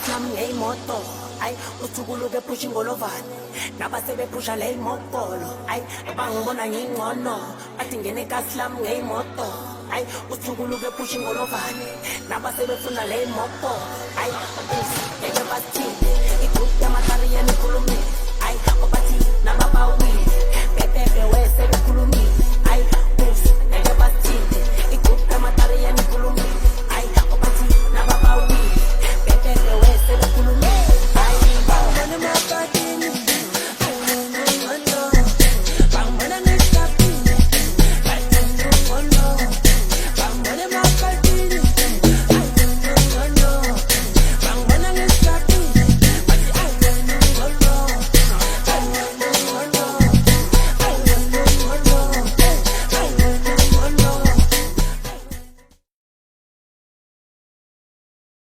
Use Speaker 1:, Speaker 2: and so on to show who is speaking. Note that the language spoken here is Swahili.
Speaker 1: kaslam ngeyimoto ay usuku lube phusha ingolovane nabasebephusha le mokolo ay bangibona ngingcono bathi ngene kaslam ngeyimoto ay usuku lube phusha ingolovane nabasebefuna le mokolo ay ngeke bathini igroup yamatari yenikhulumile ay obathi nababawile